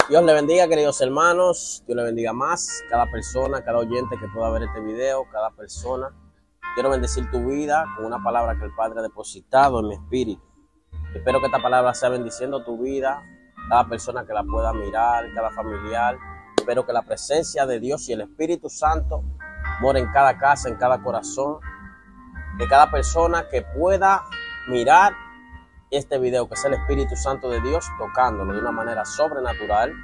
Dios le bendiga, queridos hermanos. Dios le bendiga más. Cada persona, cada oyente que pueda ver este video, cada persona. Quiero bendecir tu vida con una palabra que el Padre ha depositado en mi espíritu. Espero que esta palabra sea bendiciendo tu vida, cada persona que la pueda mirar, cada familiar. Espero que la presencia de Dios y el Espíritu Santo more en cada casa, en cada corazón, de cada persona que pueda mirar este video, que es el Espíritu Santo de Dios tocándolo de una manera sobrenatural.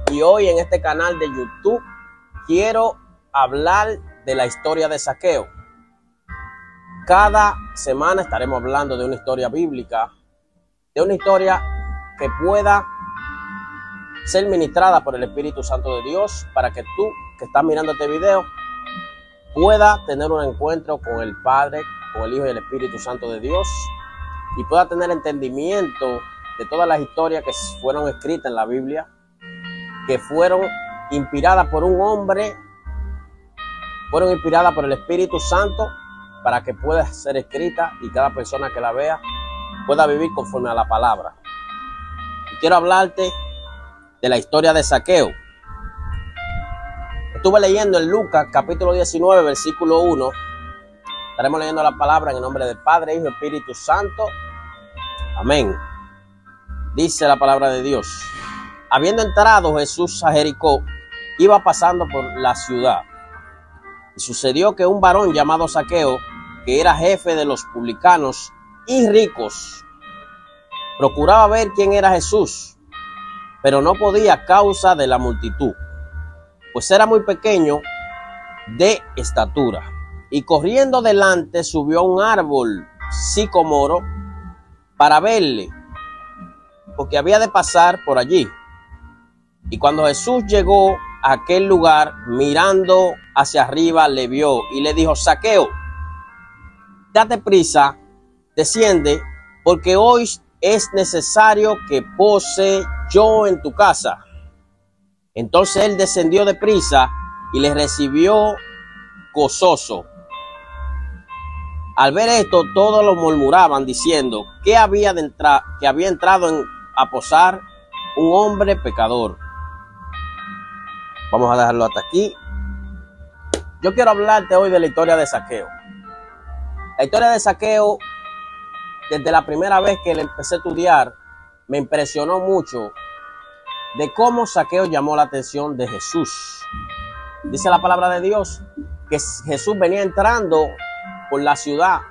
Y hoy en este canal de YouTube quiero hablar de la historia de Zaqueo. Cada semana estaremos hablando de una historia bíblica, de una historia que pueda ser ministrada por el Espíritu Santo de Dios, para que tú que estás mirando este video pueda tener un encuentro con el Padre, con el Hijo y el Espíritu Santo de Dios, y pueda tener entendimiento de todas las historias que fueron escritas en la Biblia, que fueron inspiradas por un hombre, fueron inspiradas por el Espíritu Santo, para que pueda ser escrita y cada persona que la vea pueda vivir conforme a la palabra. Y quiero hablarte de la historia de Zaqueo. Estuve leyendo en Lucas capítulo 19, versículo 1. Estaremos leyendo la palabra en el nombre del Padre, Hijo y Espíritu Santo. Amén. Dice la palabra de Dios: habiendo entrado Jesús a Jericó, iba pasando por la ciudad. Y sucedió que un varón llamado Zaqueo, que era jefe de los publicanos y ricos, procuraba ver quién era Jesús, pero no podía a causa de la multitud, pues era muy pequeño de estatura. Y corriendo delante subió a un árbol sicómoro para verle, porque había de pasar por allí. Y cuando Jesús llegó a aquel lugar, mirando hacia arriba, le vio y le dijo: Zaqueo, date prisa, desciende, porque hoy es necesario que pose yo en tu casa. Entonces él descendió de prisa y le recibió gozoso. Al ver esto, todos lo murmuraban, diciendo que había entrado a posar un hombre pecador. Vamos a dejarlo hasta aquí. Yo quiero hablarte hoy de la historia de Zaqueo. La historia de Zaqueo, desde la primera vez que le empecé a estudiar, me impresionó mucho de cómo Zaqueo llamó la atención de Jesús. Dice la palabra de Dios que Jesús venía entrando por la ciudad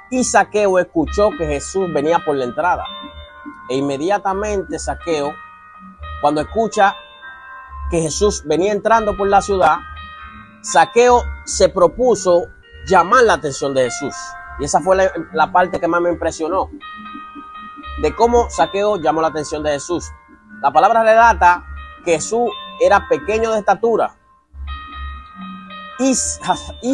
y Zaqueo escuchó que Jesús venía por la entrada. E inmediatamente Zaqueo, cuando escucha que Jesús venía entrando por la ciudad, Zaqueo se propuso llamar la atención de Jesús. Y esa fue la parte que más me impresionó, de cómo Zaqueo llamó la atención de Jesús. La palabra relata que Jesús era pequeño de estatura y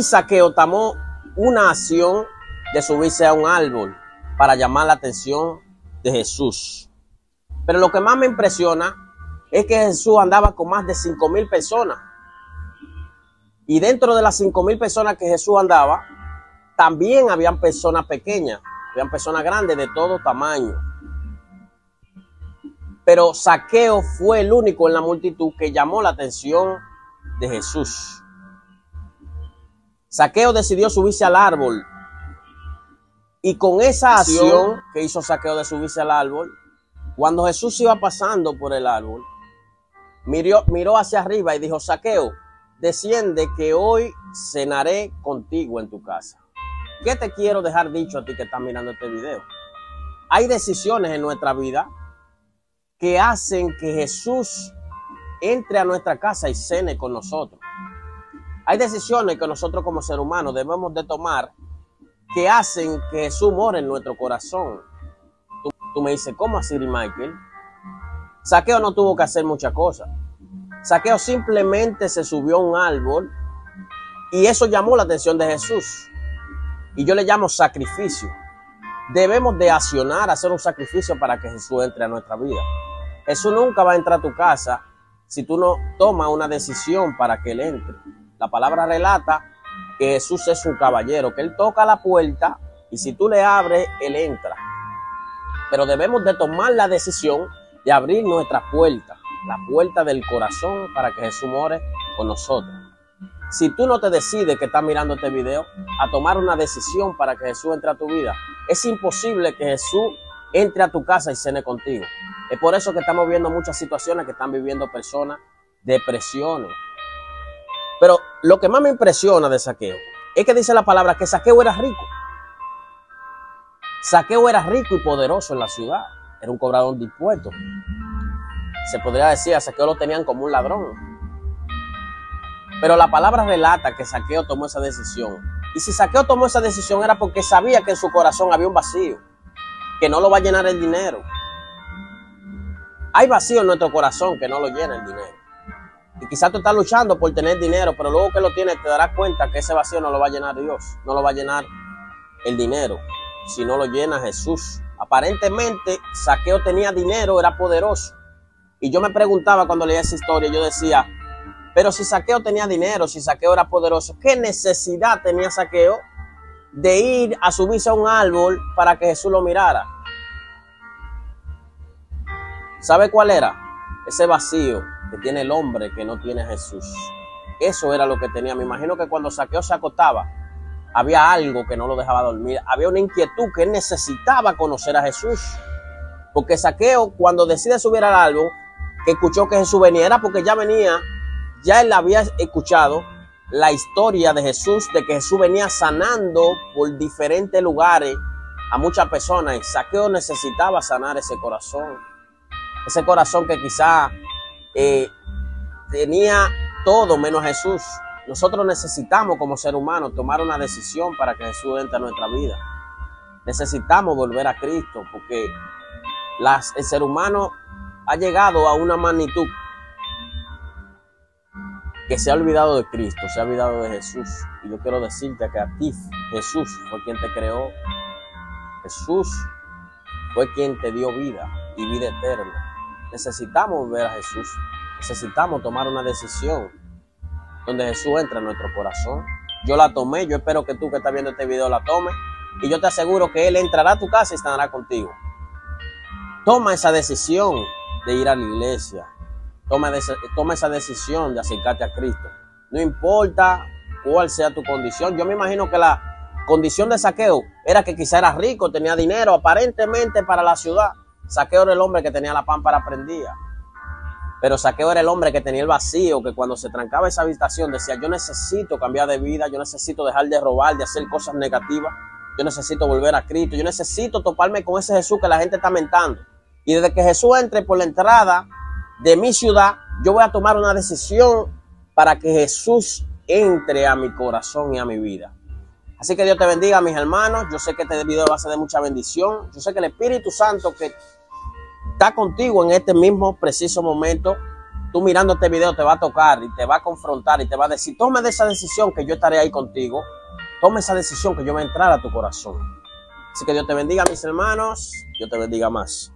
Zaqueo tomó una acción de subirse a un árbol para llamar la atención de Jesús. Pero lo que más me impresiona es que Jesús andaba con más de 5,000 personas. Y dentro de las 5,000 personas que Jesús andaba, también habían personas pequeñas, habían personas grandes de todo tamaño. Pero Zaqueo fue el único en la multitud que llamó la atención de Jesús. Zaqueo decidió subirse al árbol. Y con esa acción que hizo Zaqueo de subirse al árbol, cuando Jesús iba pasando por el árbol, miró hacia arriba y dijo: Zaqueo, desciende, que hoy cenaré contigo en tu casa. ¿Qué te quiero dejar dicho a ti que estás mirando este video? Hay decisiones en nuestra vida que hacen que Jesús entre a nuestra casa y cene con nosotros. Hay decisiones que nosotros como seres humanos debemos de tomar que hacen que Jesús more en nuestro corazón. Tú me dices: ¿cómo así, Michael? Zaqueo no tuvo que hacer muchas cosas. Zaqueo simplemente se subió a un árbol y eso llamó la atención de Jesús. Y yo le llamo sacrificio. Debemos de accionar, hacer un sacrificio para que Jesús entre a nuestra vida. Jesús nunca va a entrar a tu casa si tú no tomas una decisión para que Él entre. La palabra relata que Jesús es un caballero, que Él toca la puerta y si tú le abres, Él entra. Pero debemos de tomar la decisión de abrir nuestras puertas. la puerta del corazón para que Jesús more con nosotros. Si tú no te decides que estás mirando este video a tomar una decisión para que Jesús entre a tu vida, es imposible que Jesús entre a tu casa y cene contigo. Es por eso que estamos viendo muchas situaciones que están viviendo personas, depresiones. Pero lo que más me impresiona de Zaqueo es que dice la palabra que Zaqueo era rico. Zaqueo era rico y poderoso en la ciudad. Era un cobrador de impuestos. Se podría decir, a Zaqueo lo tenían como un ladrón. Pero la palabra relata que Zaqueo tomó esa decisión. Y si Zaqueo tomó esa decisión era porque sabía que en su corazón había un vacío, que no lo va a llenar el dinero. Hay vacío en nuestro corazón que no lo llena el dinero. Y quizás tú estás luchando por tener dinero, pero luego que lo tienes te darás cuenta que ese vacío no lo va a llenar Dios, no lo va a llenar el dinero, si no lo llena Jesús. Aparentemente Zaqueo tenía dinero, era poderoso. Y yo me preguntaba cuando leía esa historia, yo decía, pero si Zaqueo tenía dinero, si Zaqueo era poderoso, ¿qué necesidad tenía Zaqueo de ir a subirse a un árbol para que Jesús lo mirara? ¿Sabe cuál era? Ese vacío que tiene el hombre que no tiene a Jesús. Eso era lo que tenía. Me imagino que cuando Zaqueo se acostaba, había algo que no lo dejaba dormir. Había una inquietud que él necesitaba conocer a Jesús. Porque Zaqueo, cuando decide subir al árbol, que escuchó que Jesús venía, era porque ya venía. Ya él había escuchado la historia de Jesús, de que Jesús venía sanando por diferentes lugares a muchas personas. Y Zaqueo necesitaba sanar ese corazón que quizá tenía todo menos Jesús. Nosotros necesitamos como ser humano tomar una decisión para que Jesús entre a nuestra vida. Necesitamos volver a Cristo porque el ser humano ha llegado a una magnitud que se ha olvidado de Cristo, se ha olvidado de Jesús. Y yo quiero decirte que a ti Jesús fue quien te creó. Jesús fue quien te dio vida y vida eterna. Necesitamos ver a Jesús. Necesitamos tomar una decisión donde Jesús entra en nuestro corazón. Yo la tomé, yo espero que tú que estás viendo este video la tomes. Y yo te aseguro que Él entrará a tu casa y estará contigo. Toma esa decisión de ir a la iglesia. Toma esa decisión de acercarte a Cristo. No importa cuál sea tu condición. Yo me imagino que la condición de Zaqueo era que quizá era rico, tenía dinero aparentemente para la ciudad. Zaqueo era el hombre que tenía la pámpara prendida. Pero Zaqueo era el hombre que tenía el vacío, que cuando se trancaba esa habitación decía, yo necesito cambiar de vida, yo necesito dejar de robar, de hacer cosas negativas, yo necesito volver a Cristo, yo necesito toparme con ese Jesús que la gente está mentando. Y desde que Jesús entre por la entrada de mi ciudad, yo voy a tomar una decisión para que Jesús entre a mi corazón y a mi vida. Así que Dios te bendiga, mis hermanos. Yo sé que este video va a ser de mucha bendición. Yo sé que el Espíritu Santo que está contigo en este mismo preciso momento, tú mirando este video te va a tocar y te va a confrontar y te va a decir, toma de esa decisión que yo estaré ahí contigo. Toma esa decisión que yo voy a entrar a tu corazón. Así que Dios te bendiga, mis hermanos. Dios te bendiga más.